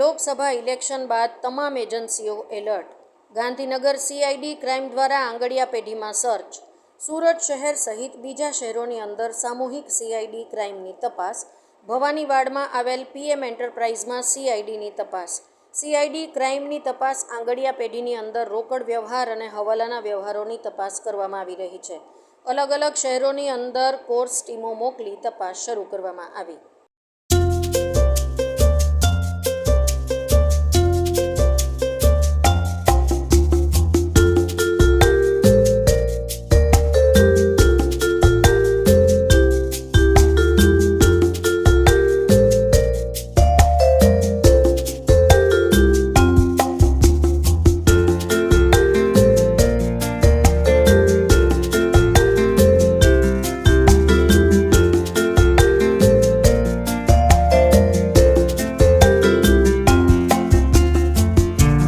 Lok Sabha election બાદ તમામ એજન્સીઓ એલર્ટ. ગાંધીનગર સીઆઈડી ક્રાઇમ દ્વારા આંગડિયા પેઢીમાં સર્ચ. સુરત શહેર સહિત બીજા શહેરોની અંદર સામૂહિક સીઆઈડી ક્રાઇમની તપાસ. ભવાનીવાડમાં આવેલ પીએમ એન્ટરપ્રાઇઝમાં સીઆઈડીની તપાસ. સીઆઈડી ક્રાઇમની તપાસ આંગડિયા પેઢીની અંદર રોકડ વ્યવહાર અને હવાલાના વ્યવહારોની તપાસ કરવામાં આવી રહી છે. અલગ અલગ શહેરોની અંદર કોર્સ ટીમો મોકલી તપાસ શરૂ કરવામાં આવી.